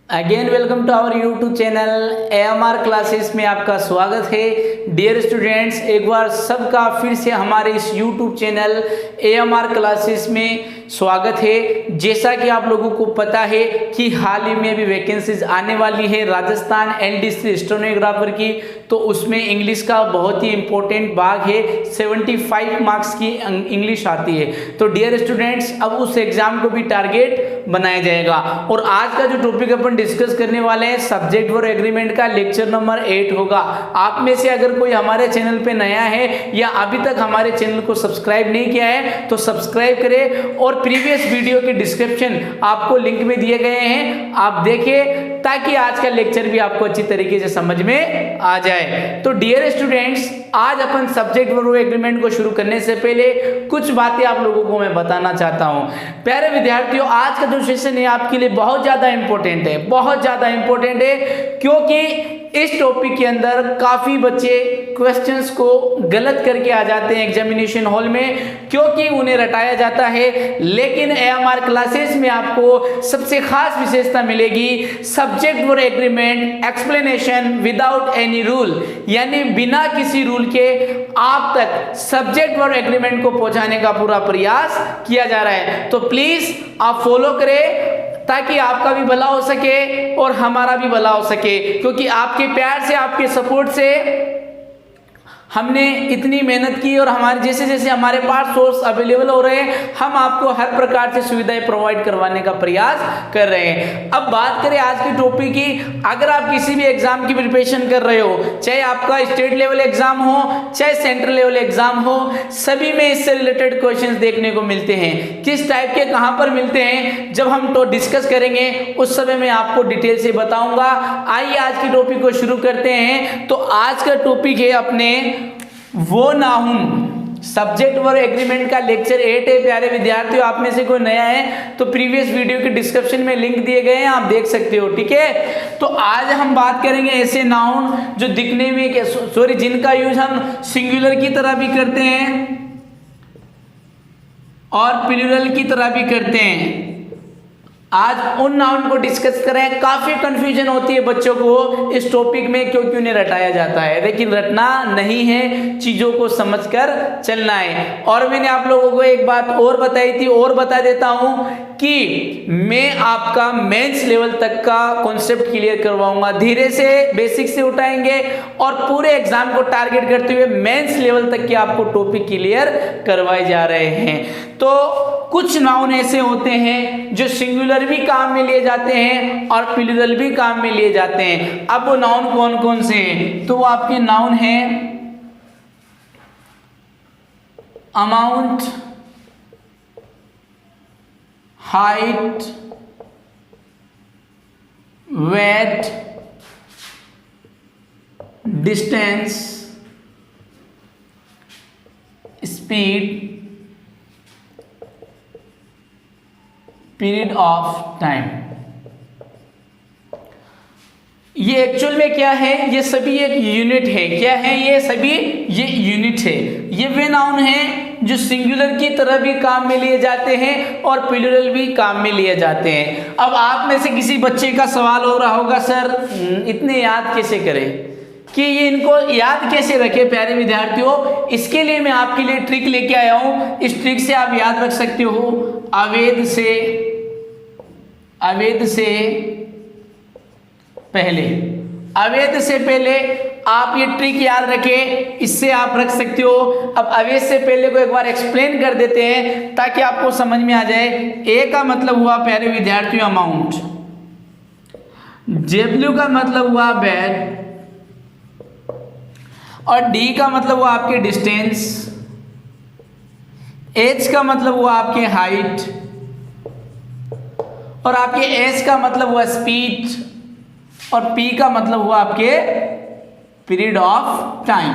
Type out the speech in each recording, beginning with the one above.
Again welcome to our YouTube channel AMR classes में आपका स्वागत है। डियर स्टूडेंट्स, एक बार सबका फिर से हमारे इस यूट्यूब चैनल AMR क्लासेस में स्वागत है। जैसा कि आप लोगों को पता है कि हाल ही में अभी वैकेंसीज आने वाली है राजस्थान LDC स्टेनोग्राफर की, तो उसमें इंग्लिश का बहुत ही इंपॉर्टेंट भाग है। 75 मार्क्स की इंग्लिश आती है। तो डियर स्टूडेंट्स, अब उस एग्जाम को भी टारगेट बनाया जाएगा। और आज का जो टॉपिक अपन डिस्कस करने वाले हैं सब्जेक्ट वर्ब एग्रीमेंट का लेक्चर नंबर 8 होगा। आप में से अगर कोई हमारे चैनल पे नया है या अभी तक हमारे चैनल को सब्सक्राइब नहीं किया है तो सब्सक्राइब करें, और प्रीवियस वीडियो के डिस्क्रिप्शन आपको लिंक में दिए गए हैं, आप देखें ताकि आज का लेक्चर भी आपको अच्छी तरीके से समझ में आ जाए। तो डियर स्टूडेंट्स, आज अपन सब्जेक्ट वर्ब एग्रीमेंट को शुरू करने से पहले कुछ बातें आप लोगों को मैं बताना चाहता हूं। प्यारे विद्यार्थियों, आज का जो सेशन है आपके लिए बहुत ज्यादा इंपॉर्टेंट है, बहुत ज्यादा इंपॉर्टेंट है, क्योंकि इस टॉपिक के अंदर काफी बच्चे क्वेश्चंस को गलत करके आ जाते हैं एग्जामिनेशन हॉल में, क्योंकि उन्हें रटाया जाता है। लेकिन AMR क्लासेस में आपको सबसे खास विशेषता मिलेगी, subject verb agreement explanation without any rule, यानी बिना किसी रूल के आप तक सब्जेक्ट वर्ब एग्रीमेंट को पहुंचाने का पूरा प्रयास किया जा रहा है। तो प्लीज आप फॉलो करें ताकि आपका भी भला हो सके और हमारा भी भला हो सके, क्योंकि आपके प्यार से, आपके सपोर्ट से हमने इतनी मेहनत की और हमारे जैसे जैसे हमारे पास सोर्स अवेलेबल हो रहे हैं, हम आपको हर प्रकार से सुविधाएं प्रोवाइड करवाने का प्रयास कर रहे हैं। अब बात करें आज के टॉपिक की। अगर आप किसी भी एग्जाम की प्रिपरेशन कर रहे हो, चाहे आपका स्टेट लेवल एग्जाम हो चाहे सेंट्रल लेवल एग्जाम हो, सभी में इससे रिलेटेड क्वेश्चंस देखने को मिलते हैं। किस टाइप के कहां पर मिलते हैं जब हम तो डिस्कस करेंगे उस समय मैं आपको डिटेल से बताऊंगा। आइए आज की टॉपिक को शुरू करते हैं। तो आज का टॉपिक है अपने वो नाउन, सब्जेक्ट वर्ब एग्रीमेंट का लेक्चर 8 है। प्यारे विद्यार्थियों, आप में से कोई नया है तो प्रीवियस वीडियो के डिस्क्रिप्शन में लिंक दिए गए हैं, आप देख सकते हो, ठीक है। तो आज हम बात करेंगे ऐसे नाउन जो दिखने में सॉरी जिनका यूज हम सिंगुलर की तरह भी करते हैं और प्लूरल की तरह भी करते हैं। आज उन नाउन को डिस्कस करें। काफी कंफ्यूजन होती है बच्चों को इस टॉपिक में, क्योंकि उन्हें रटाया जाता है, लेकिन रटना नहीं है, चीजों को समझकर चलना है। और मैंने आप लोगों को एक बात और बताई थी और बता देता हूं कि मैं आपका मेंस लेवल तक का कॉन्सेप्ट क्लियर करवाऊंगा। धीरे से बेसिक से उठाएंगे और पूरे एग्जाम को टारगेट करते हुए मेंस लेवल तक के आपको टॉपिक क्लियर करवाए जा रहे हैं। तो कुछ नाउन ऐसे होते हैं जो सिंगुलर भी काम में लिए जाते हैं और प्लूरल भी काम में लिए जाते हैं। अब वो नाउन कौन कौन से हैं? तो वो आपके नाउन हैं amount, height, weight, distance, speed, period of time. ये एक्चुअल में क्या है? ये सभी एक यूनिट है। क्या है ये सभी? ये यूनिट है। ये वे नाउन हैं जो सिंगुलर की तरह भी काम में लिए जाते हैं और प्लूरल भी काम में लिए जाते हैं। अब आप में से किसी बच्चे का सवाल हो रहा होगा, सर इतने याद कैसे करें, कि ये इनको याद कैसे रखें? प्यारे विद्यार्थियों, इसके लिए मैं आपके लिए ट्रिक लेके आया हूं। इस ट्रिक से आप याद रख सकते हो। अवेद से पहले, अवेद से पहले आप ये ट्रिक याद रखें, इससे आप रख सकते हो। अब अवेद से पहले को एक बार एक्सप्लेन कर देते हैं ताकि आपको समझ में आ जाए। ए का मतलब हुआ प्यारे विद्यार्थियों अमाउंट, जेब्ल्यू का मतलब हुआ बेड, और डी का मतलब हुआ आपके डिस्टेंस, एच का मतलब हुआ आपके हाइट, और आपके एस का मतलब हुआ स्पीड, और पी का मतलब हुआ आपके पीरियड ऑफ टाइम।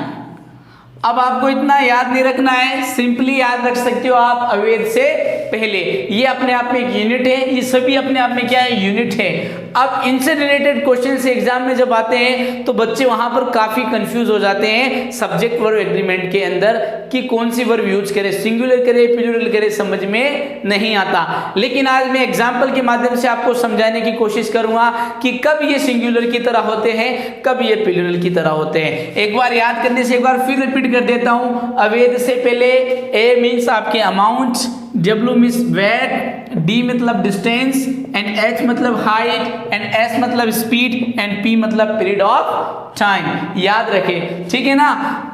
अब आपको इतना याद नहीं रखना है, सिंपली याद रख सकते हो आप अवेद से पहले, ये अपने आप में एक यूनिट है, ये सभी अपने आप में क्या है, यूनिट है। अब इनसे रिलेटेड क्वेश्चन से एग्जाम में जब आते हैं तो बच्चे वहां पर काफी कंफ्यूज हो जाते हैं सब्जेक्ट वर्ब एग्रीमेंट के अंदर कि कौन सी वर्ब यूज करें, सिंगुलर करें, प्लूरल करें, समझ में नहीं आता। लेकिन आज मैं एग्जाम्पल के माध्यम से आपको समझाने की कोशिश करूंगा कि कब ये सिंगुलर की तरह होते हैं, कब ये प्लूरल की तरह होते हैं। एक बार याद करने से एक बार फिर रिपीट कर देता हूं। अवैध से पहले ए मीन्स आपके amount, W means weight, D मतलब डिस्टेंस, एंड H मतलब हाइट, एंड S मतलब स्पीड, एंड P मतलब पीरियड ऑफ टाइम। याद रखें, ठीक है ना।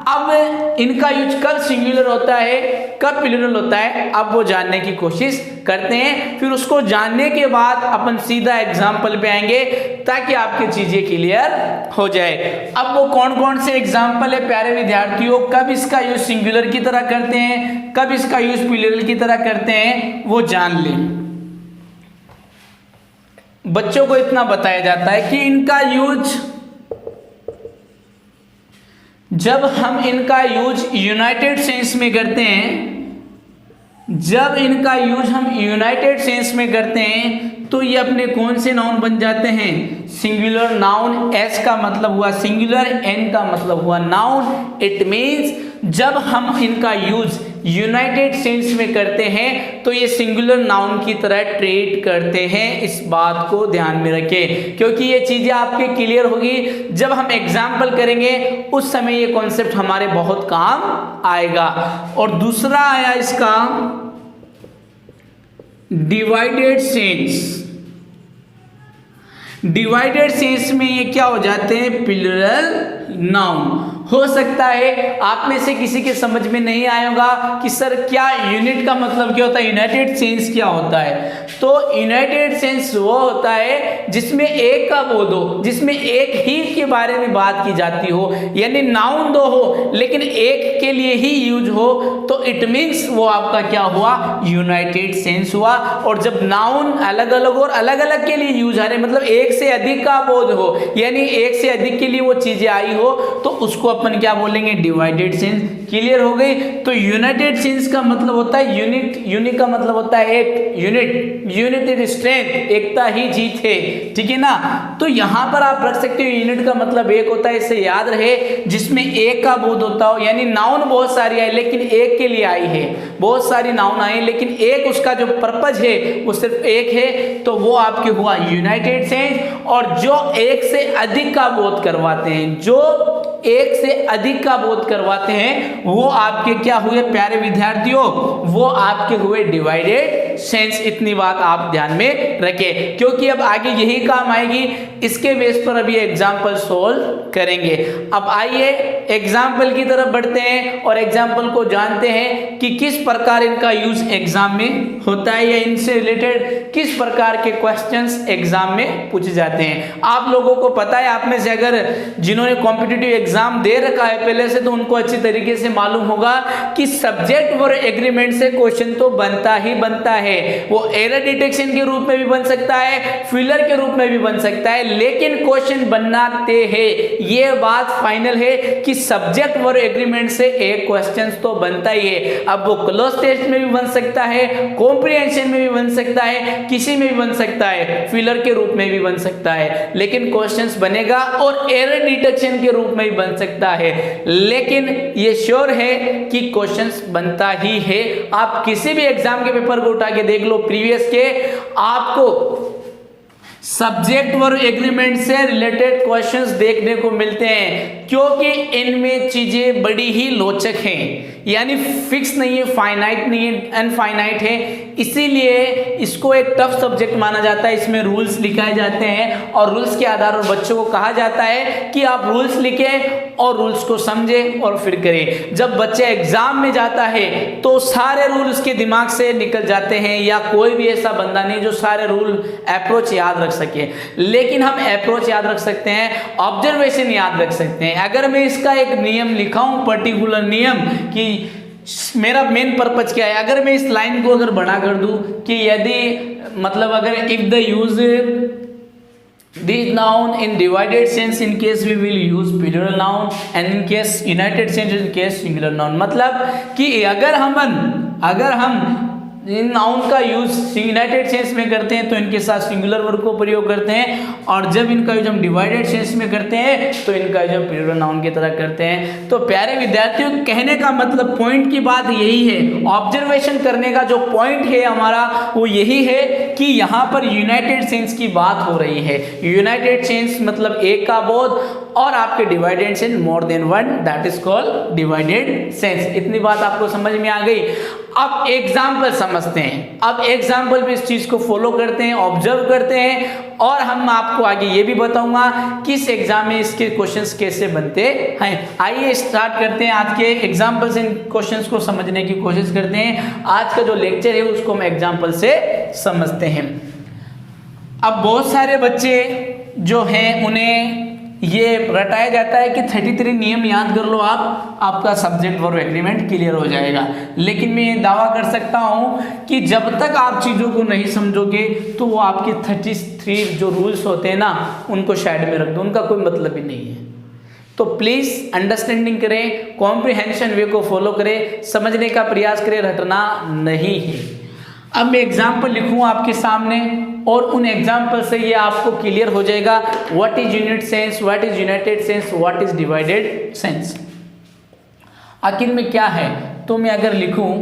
अब इनका यूज कब सिंगुलर होता है, कब प्लूरल होता है, अब वो जानने की कोशिश करते हैं। फिर उसको जानने के बाद अपन सीधा एग्जाम्पल पे आएंगे ताकि आपकी चीजें क्लियर हो जाए। अब वो कौन कौन से एग्जाम्पल है प्यारे विद्यार्थियों, कब इसका यूज सिंगुलर की तरह करते हैं, कब इसका यूज प्लूरल की तरह करते हैं, वो जान लें। बच्चों को इतना बताया जाता है कि इनका यूज, जब हम इनका यूज यूनाइटेड सेंस में करते हैं, जब इनका यूज हम यूनाइटेड सेंस में करते हैं तो ये अपने कौन से नाउन बन जाते हैं, सिंगुलर नाउन। एस का मतलब हुआ सिंगुलर, एन का मतलब हुआ नाउन। इट मीन्स जब हम इनका यूज यूनाइटेड सेंस में करते हैं तो ये सिंगुलर नाउन की तरह ट्रीट करते हैं। इस बात को ध्यान में रखें क्योंकि ये चीजें आपके क्लियर होगी जब हम एग्जाम्पल करेंगे, उस समय ये कॉन्सेप्ट हमारे बहुत काम आएगा। और दूसरा आया इसका डिवाइडेड सेंस। डिवाइडेड सेंस में ये क्या हो जाते हैं, प्लूरल नाउन। हो सकता है आप में से किसी के समझ में नहीं आया होगा कि सर क्या यूनिट का मतलब क्या होता है, यूनाइटेड सेंस क्या होता है। तो यूनाइटेड सेंस वो होता है जिसमें एक का बोध हो, जिसमें एक ही के बारे में बात की जाती हो, यानी नाउन दो हो लेकिन एक के लिए ही यूज हो, तो इट मीन्स वो आपका क्या हुआ, यूनाइटेड सेंस हुआ। और जब नाउन अलग अलग और अलग अलग के लिए यूज आ रहे, मतलब एक से अधिक का बोध हो, यानी एक से अधिक के लिए वो चीजें आई हो, तो उसको अपन क्या बोलेंगे, डिवाइडेड सेंस। क्लियर हो गई। तो यूनाइटेड सेंस का मतलब होता है यूनिट, यूनिट का मतलब होता है एक, यूनिट, यूनिटेड स्ट्रेंथ, एकता ही जीत है, ठीक है ना। तो यहां पर आप रख सकते हो यूनिट का मतलब एक होता है, इससे याद रहे, जिसमें एक का बोध होता हो, यानी नाउन बहुत सारी आई लेकिन एक के लिए आई है, बहुत सारी नाउन आई लेकिन एक उसका जो पर्पज है वो सिर्फ एक है, तो वो आपके हुआ यूनाइटेड सेंस। और जो एक से अधिक का बोध करवाते हैं, जो एक से अधिक का बोध करवाते हैं, वो आपके क्या हुए प्यारे विद्यार्थियों, वो आपके हुए डिवाइडेड सेंस। इतनी बात आप ध्यान में रखें क्योंकि अब आगे यही काम आएगी, इसके बेस पर अभी एग्जाम्पल सोल्व करेंगे। अब आइए एग्जाम्पल की तरफ बढ़ते हैं और एग्जाम्पल को जानते हैं कि किस प्रकार इनका यूज एग्जाम में होता है या इनसे रिलेटेड किस प्रकार के क्वेश्चंस एग्जाम में पूछे जाते हैं। आप लोगों को पता है, आप में से अगर जिन्होंने कॉम्पिटिटिव एग्जाम दे रखा है पहले से, तो उनको अच्छी तरीके से मालूम होगा कि सब्जेक्ट वर्ब एग्रीमेंट से क्वेश्चन तो बनता ही बनता है। वो एरर डिटेक्शन के रूप में भी बन सकता है, फिलर के रूप में भी बन सकता है, लेकिन क्वेश्चन बनाते हैं। ये बात फाइनल है कि सब्जेक्ट वर्ब एग्रीमेंट से एक क्वेश्चन तो बनता ही है। अब वो क्लोज टेस्ट में भी बन सकता है, कॉम्प्रिहेंशन में भी बन सकता है, किसी में भी बन सकता है, फिलर के रूप में भी बन सकता है, लेकिन क्वेश्चंस बनेगा। और एरर डिटेक्शन के रूप में भी बन सकता है, लेकिन ये श्योर है कि क्वेश्चंस बनता ही है। आप किसी भी एग्जाम के पेपर को उठा के देख लो प्रीवियस के, आपको सब्जेक्ट वर्ब एग्रीमेंट से रिलेटेड क्वेश्चंस देखने को मिलते हैं क्योंकि इनमें चीजें बड़ी ही रोचक हैं, यानी फिक्स नहीं है, फाइनाइट नहीं है, अनफाइनाइट है, इसीलिए इसको एक टफ सब्जेक्ट माना जाता है। इसमें रूल्स लिखाए जाते हैं और रूल्स के आधार पर बच्चों को कहा जाता है कि आप रूल्स लिखें और रूल्स को समझें और फिर करें। जब बच्चे एग्जाम में जाता है तो सारे रूल उसके दिमाग से निकल जाते हैं, या कोई भी ऐसा बंदा नहीं जो सारे रूल अप्रोच याद रख सके, लेकिन हम अप्रोच याद रख सकते हैं, ऑब्जर्वेशन याद रख सकते हैं। अगर मैं इसका एक नियम लिखाऊं, पर्टिकुलर नियम, कि मेरा मेन पर्पज क्या है, अगर मैं इस लाइन को अगर बड़ा कर दूं कि यदि मतलब अगर if the use this noun in divided sense in case we will use plural noun and in case united sense in case singular noun, मतलब कि अगर हम इन नाउन का यूज यूनाइटेड सेंस में करते हैं तो इनके साथ सिंगुलर वर्ब को प्रयोग करते हैं, और जब इनका यूज हम डिवाइडेड सेंस में करते हैं तो इनका यूज हम प्लूरल नाउन की तरह करते हैं। तो प्यारे विद्यार्थियों, कहने का मतलब पॉइंट की बात यही है, ऑब्जर्वेशन करने का जो पॉइंट है हमारा वो यही है कि यहाँ पर यूनाइटेड सेंस की बात हो रही है। यूनाइटेड सेंस मतलब एक का बोध, और आपके divided sense more than one, that is called divided sense. इतनी बात आपको समझ में आ गई। अब एग्जाम्पल समझते हैं, अब एग्जाम्पल पे इस चीज को फॉलो करते हैं, ऑब्जर्व करते हैं, और हम आपको आगे ये भी बताऊंगा किस एग्जाम में इसके क्वेश्चंस कैसे बनते हैं। आइए स्टार्ट करते हैं आज के एग्जाम्पल से, इन क्वेश्चंस को समझने की कोशिश करते हैं। आज का जो लेक्चर है उसको हम एग्जाम्पल से समझते हैं। अब बहुत सारे बच्चे जो हैं उन्हें ये रटाया जाता है कि 33 नियम याद कर लो आप, आपका सब्जेक्ट वर्ब एग्रीमेंट क्लियर हो जाएगा। लेकिन मैं ये दावा कर सकता हूँ कि जब तक आप चीज़ों को नहीं समझोगे तो वो आपके 33 जो रूल्स होते हैं ना उनको साइड में रख दो, उनका कोई मतलब ही नहीं है। तो प्लीज़ अंडरस्टैंडिंग करें, कॉम्प्रिहेंशन वे को फॉलो करें, समझने का प्रयास करें, रटना नहीं है। अब मैं एग्जाम्पल लिखूँ आपके सामने और उन एग्जाम्पल से ये आपको क्लियर हो जाएगा what is unit sense, what is united sense, what is divided sense, आखिर में क्या है। तो मैं अगर लिखूं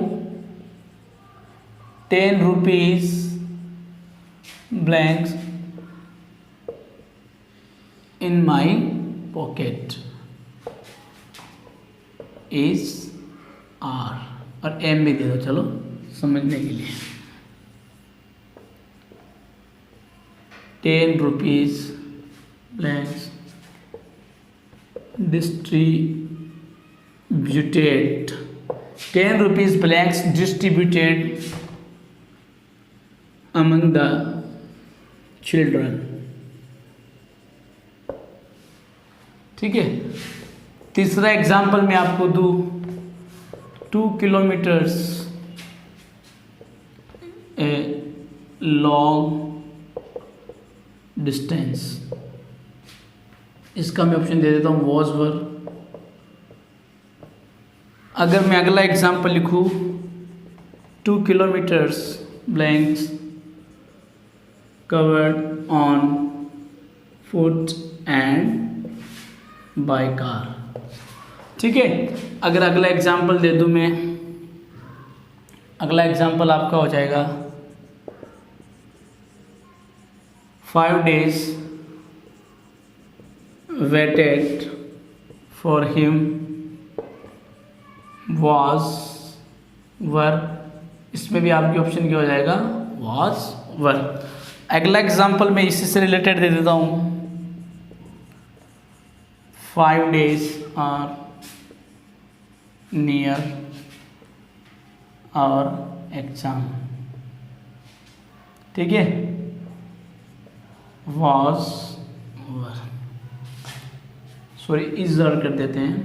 10 rupees blanks in my pocket is are, और एम भी दे दो चलो समझने के लिए। 10 rupees blanks distributed, 10 rupees blanks distributed among the children. ठीक है, तीसरा एग्जाम्पल मैं आपको दूं 2 किलोमीटर्स ए लॉन्ग डिस्टेंस, इसका मैं ऑप्शन दे देता हूँ वॉज वर। अगर मैं अगला एग्जाम्पल लिखूँ 2 kilometres blanks covered on foot and by car. ठीक है, अगर अगला एग्जाम्पल दे दूँ मैं, अगला एग्जाम्पल आपका हो जाएगा 5 days waited for him was were, इसमें भी आपकी ऑप्शन क्या हो जाएगा was were। अगला एग्जाम्पल मैं इसी से रिलेटेड दे देता हूँ 5 days are near our exam। ठीक है, was were, sorry is are कर देते हैं,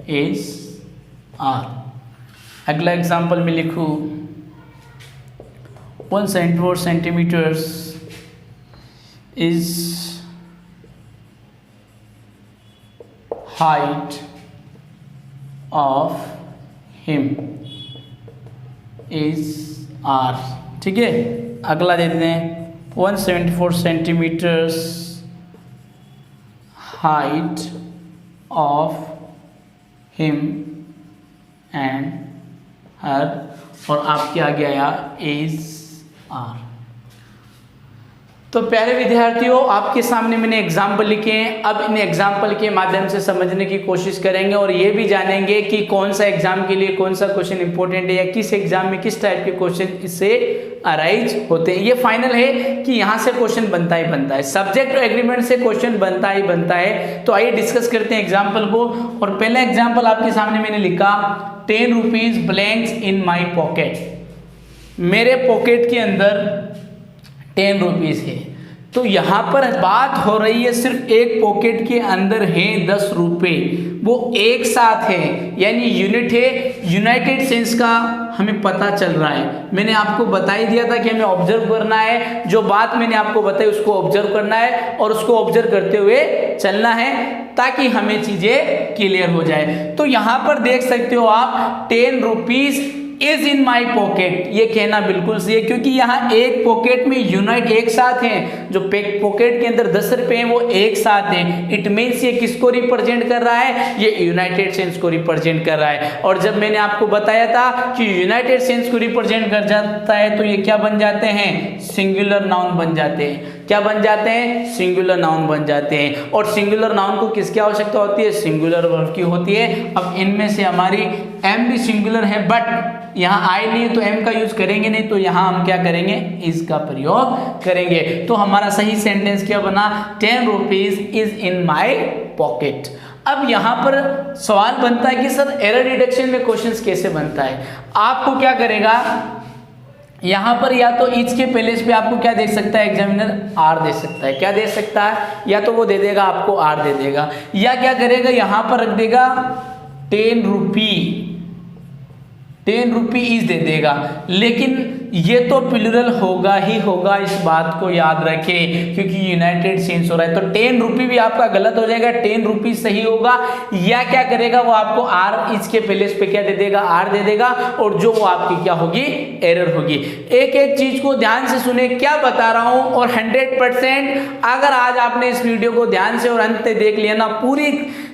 इज आर। अगला एग्जाम्पल में लिखूँ 174 centimetres is height of him is are. ठीक है, अगला देते हैं 174 centimetres height of him and her, और आपके आगे आया इज आर। तो प्यारे विद्यार्थियों, आपके सामने मैंने एग्जाम्पल लिखे हैं। अब इन एग्जाम्पल के माध्यम से समझने की कोशिश करेंगे और ये भी जानेंगे कि कौन सा एग्जाम के लिए कौन सा क्वेश्चन इंपॉर्टेंट है या किस एग्जाम में किस टाइप के क्वेश्चन इससे अराइज होते हैं। ये फाइनल है कि यहाँ से क्वेश्चन बनता ही बनता है, सब्जेक्ट और एग्रीमेंट से क्वेश्चन बनता ही बनता है। तो आइए डिस्कस करते हैं एग्जाम्पल को। और पहला एग्जाम्पल आपके सामने मैंने लिखा 10 rupees blanks in my pocket. मेरे पॉकेट के अंदर 10 रुपीज़ है। तो यहाँ पर बात हो रही है सिर्फ एक पॉकेट के अंदर है 10 रुपये, वो एक साथ है यानी यूनिट है, यूनाइटेड सेंस का हमें पता चल रहा है। मैंने आपको बता ही दिया था कि हमें ऑब्जर्व करना है, जो बात मैंने आपको बताई उसको ऑब्जर्व करना है और उसको ऑब्जर्व करते हुए चलना है ताकि हमें चीज़ें क्लियर हो जाए। तो यहाँ पर देख सकते हो आप 10 rupees is in my pocket, ये कहना बिल्कुल सही है, क्योंकि यहाँ एक पॉकेट में यूनाइट एक साथ हैं, जो पॉकेट के अंदर 10 रुपए हैं वो एक साथ हैं। इट मीन्स ये किसको रिप्रेजेंट कर रहा है, ये यूनाइटेड सेंस को रिप्रेजेंट कर रहा है। और जब मैंने आपको बताया था कि यूनाइटेड सेंस को रिप्रेजेंट कर जाता है तो ये क्या बन जाते हैं, सिंगुलर नाउन बन जाते हैं। क्या बन जाते हैं, सिंगुलर नाउन बन जाते हैं। और सिंगुलर नाउन को किसकी आवश्यकता होती है, सिंगुलर वर्ब की होती है। अब इनमें से हमारी एम भी सिंगुलर है, बट यहाँ आई नहीं है तो एम का यूज करेंगे नहीं, तो यहाँ हम क्या करेंगे, इसका प्रयोग करेंगे। तो हमारा सही सेंटेंस क्या बना, 10 rupees is in my pocket. अब यहाँ पर सवाल बनता है कि सर एरर डिटेक्शन में क्वेश्चंस कैसे बनता है। आपको क्या करेगा, यहाँ पर या तो इच के पहले पे आपको क्या दे सकता है एग्जामिनर, आर दे सकता है। क्या दे सकता है, या तो वो दे देगा आपको आर दे देगा, या क्या करेगा यहाँ पर रख देगा 10 रुपीज दे देगा। लेकिन ये तो प्लूरल होगा ही होगा, इस बात को याद रखें, क्योंकि यूनाइटेड सेंस हो रहा है। तो 10 रुपी भी आपका गलत हो जाएगा, 10 रुपीज सही होगा। या क्या करेगा वो आपको आर इसके पहले पे क्या दे देगा, आर दे देगा, और जो वो आपकी क्या होगी, एरर होगी। एक एक चीज को ध्यान से सुने, क्या बता रहा हूं, और 100% अगर आज आपने इस वीडियो को ध्यान से और अंत तक देख लिया ना, पूरी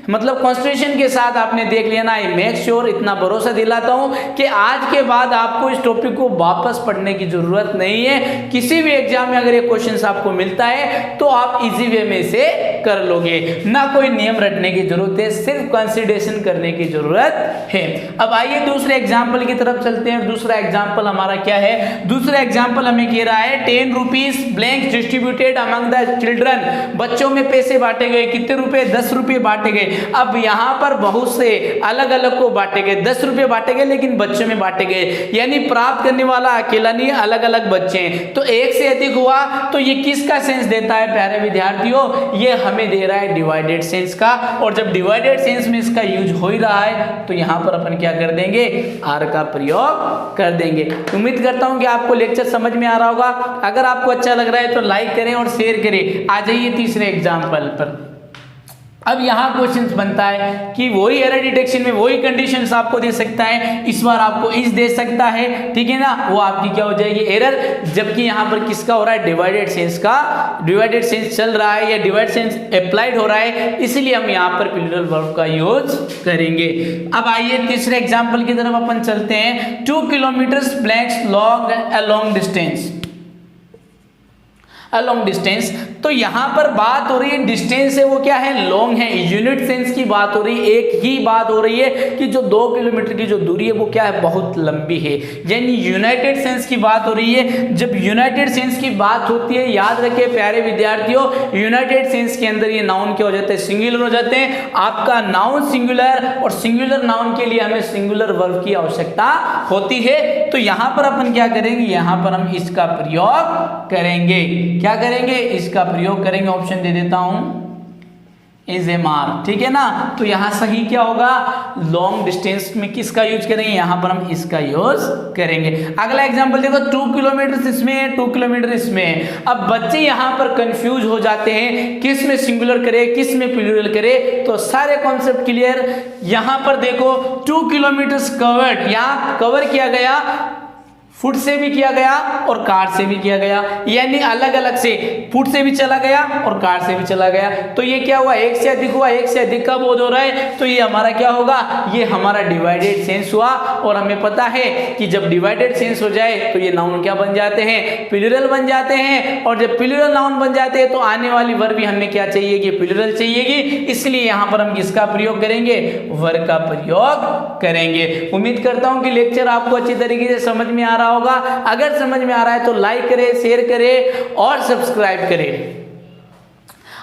मतलब कॉन्सेंट्रेशन के साथ आपने देख लिया ना, आई मेक श्योर, इतना भरोसा दिलाता हूं कि आज के बाद आपको इस टॉपिक को वापस पढ़ने की जरूरत नहीं है। किसी भी एग्जाम में अगर ये क्वेश्चंस आपको मिलता है तो आप इजी वे में इसे कर लोगे, ना कोई नियम रटने की जरूरत है, सिर्फ कंसिडरेशन करने की जरूरत है। अब आइए दूसरे एग्जाम्पल की तरफ चलते हैं। दूसरा एग्जाम्पल हमारा क्या है, दूसरा एग्जाम्पल हमें कह रहा है 10 rupees blank distributed among the children, बच्चों में पैसे बांटे गए, कितने रुपए, 10 रुपए बांटे गए। अब यहाँ पर बहुत से अलग अलग को बांटे गए, 10 रुपए बांटे गए लेकिन बच्चों में बांटे गए, यानी प्राप्त करने वाला अकेला नहीं, अलग अलग बच्चे हैं। तो एक से अधिक हुआ तो ये किसका सेंस देता है प्यारे विद्यार्थियों, ये हमें दे रहा है डिवाइडेड सेंस का। और जब डिवाइडेड सेंस में इसका यूज हो ही रहा है तो यहाँ पर अपन क्या कर देंगे, आर का प्रयोग कर देंगे। उम्मीद करता हूँ कि आपको लेक्चर समझ में आ रहा होगा। अगर आपको अच्छा लग रहा है तो लाइक करें और शेयर करें। आ जाइए तीसरे एग्जाम्पल पर। अब यहाँ क्वेश्चन बनता है कि वही एरर डिटेक्शन में वही कंडीशंस आपको दे सकता है, इस बार आपको इस दे सकता है, ठीक है ना, वो आपकी क्या हो जाएगी, एरर। जबकि यहाँ पर किसका हो रहा है, डिवाइडेड सेंस का, डिवाइडेड सेंस चल रहा है या डिवाइड सेंस अप्लाइड हो रहा है, इसलिए हम यहाँ पर प्लूरल वर्ब का यूज करेंगे। अब आइए तीसरे एग्जाम्पल की तरफ अपन चलते हैं। 2 kilometre blanks long a long distance, long distance. तो यहां पर बात हो रही है डिस्टेंस है वो क्या है, लॉन्ग है, यूनिट सेंस की बात हो रही है। एक ही बात हो रही है कि जो 2 किलोमीटर की जो दूरी है वो क्या है, बहुत लंबी है, यानी यूनाइटेड सेंस की बात हो रही है। जब यूनाइटेड सेंस की बात होती है, याद रखिए प्यारे विद्यार्थियों, यूनाइटेड सेंस के अंदर ये नाउन क्या हो जाते हैं, सिंगुलर हो जाते हैं। आपका नाउन सिंगुलर, और सिंगुलर नाउन के लिए हमें सिंगुलर वर्ब की आवश्यकता होती है। तो यहां पर अपन क्या करेंगे, यहां पर हम इसका प्रयोग करेंगे। क्या करेंगे, इसका प्रयोग करेंगे। ऑप्शन दे देता हूं, इज एम आर, ठीक है ना। तो यहां सही क्या होगा, लॉन्ग डिस्टेंस में किसका यूज करेंगे, यहां पर हम इसका यूज करेंगे। अगला एग्जांपल देखो, 2 किलोमीटर इसमें, 2 किलोमीटर इसमें। अब बच्चे यहां पर कंफ्यूज हो जाते हैं, किस में सिंगुलर करे, किस में प्लूरल करे। तो सारे कॉन्सेप्ट क्लियर। यहां पर देखो 2 किलोमीटर कवर्ड, यहां कवर किया गया, फुट से भी किया गया और कार से भी किया गया, यानी अलग अलग से, फुट से भी चला गया और कार से भी चला गया। तो ये क्या हुआ, एक से अधिक हुआ, एक से अधिक का बोध हो रहा है। तो ये हमारा क्या होगा, ये हमारा डिवाइडेड सेंस हुआ। और हमें पता है कि जब डिवाइडेड सेंस हो जाए तो ये नाउन क्या बन जाते हैं, प्लूरल बन जाते हैं। और जब प्लूरल नाउन बन जाते हैं तो आने वाली वर्ब भी हमें क्या चाहिएगी, प्लूरल चाहिएगी। इसलिए यहां पर हम किसका प्रयोग करेंगे, वर्ब का प्रयोग करेंगे। उम्मीद करता हूं कि लेक्चर आपको अच्छी तरीके से समझ में आ रहा होगा। अगर समझ में आ रहा है तो लाइक करें, शेयर करें और सब्सक्राइब करें।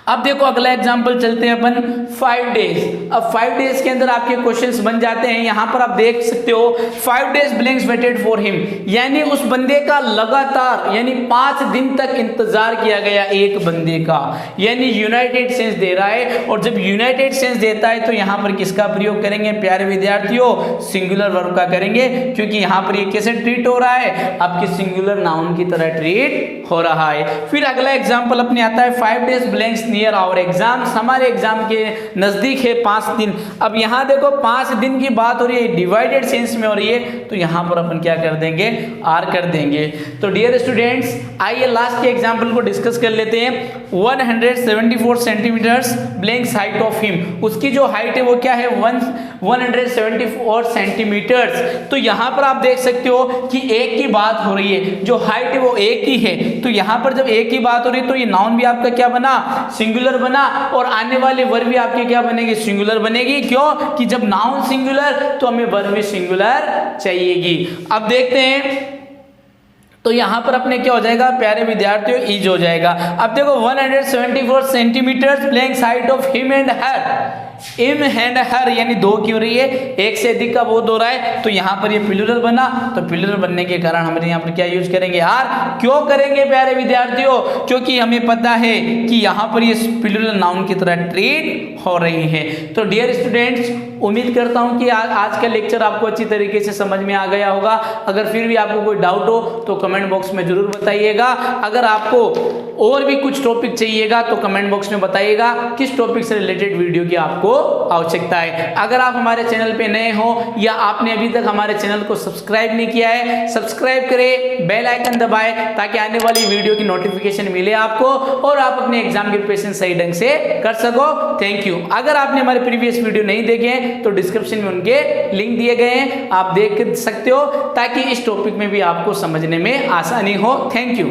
अब देखो अगला एग्जांपल चलते हैं अपन 5 डेज। अब 5 डेज के अंदर आपके क्वेश्चंस बन जाते हैं। यहां पर आप देख सकते हो 5 days blanks waited for him, यानी उस बंदे का लगातार यानी 5 दिन तक इंतजार किया गया एक बंदे का, यानी यूनाइटेड सेंस दे रहा है। और जब यूनाइटेड सेंस देता है तो यहां पर किसका प्रयोग करेंगे प्यारे विद्यार्थियों, सिंगुलर वर्ब का करेंगे, क्योंकि यहां पर ये कैसे ट्रीट हो रहा है, आपके सिंगुलर नाउन की तरह ट्रीट हो रहा है। फिर अगला एग्जांपल अपने आता है 5 days blanks near our exams, हमारे एग्जाम के नजदीक है 5 दिन। अब यहाँ देखो 5 दिन की बात हो रही है, डिवाइडेड सेंस में हो रही है, तो यहाँ पर अपन क्या कर देंगे, आर कर देंगे। तो डियर स्टूडेंट्स आइए लास्ट के एग्जाम्पल को डिस्कस कर लेते हैं। 174 centimetres blanks height of him, उसकी जो हाइट है वो क्या है 174 सेंटीमीटर्स। तो यहाँ पर आप देख सकते हो कि एक की बात हो रही है, जो हाइट है वो एक ही है। तो यहाँ पर जब एक की बात हो रही है तो ये नाउन भी आपका क्या बना, सिंगुलर बना, और आने वाले वर्ब भी आपके क्या बनेगी, सिंगुलर बनेगी। क्यों कि जब नाउन सिंगुलर तो हमें वर्ब भी सिंगुलर चाहिएगी। अब देखते हैं, तो यहां पर अपने क्या हो जाएगा प्यारे विद्यार्थियों, इज हो जाएगा। अब देखो 174 centimetre blanks height of him and her, him and her यानी दो क्यों रही है, एक से अधिक का बोध हो रहा है, तो यहाँ पर ये प्लूरल बना, तो प्लूरल बनने के कारण हम यहाँ पर क्या यूज करेंगे, आर। क्यों करेंगे प्यारे विद्यार्थियों, क्योंकि हमें पता है कि यहाँ पर ये प्लूरल नाउन की तरह ट्रीट हो रही है। तो डियर स्टूडेंट्स उम्मीद करता हूँ कि आज का लेक्चर आपको अच्छी तरीके से समझ में आ गया होगा। अगर फिर भी आपको कोई डाउट हो तो कमेंट बॉक्स में जरूर बताइएगा। अगर आपको और भी कुछ टॉपिक चाहिएगा तो कमेंट बॉक्स में बताइएगा किस टॉपिक से रिलेटेड वीडियो की आपको आवश्यकता है। अगर आप हमारे चैनल पे नए हो या आपने अभी तक हमारे चैनल को सब्सक्राइब नहीं किया है, सब्सक्राइब करें, बेल आइकन दबाएं ताकि आने वाली वीडियो की नोटिफिकेशन मिले आपको और आप अपने एग्जाम की प्रिपरेशन सही ढंग से कर सको। Thank you. अगर आपने हमारे प्रीवियस वीडियो नहीं देखे तो डिस्क्रिप्शन में उनके लिंक दिए गए हैं, आप देख सकते हो ताकि इस टॉपिक में भी आपको समझने में आसानी हो। Thank you.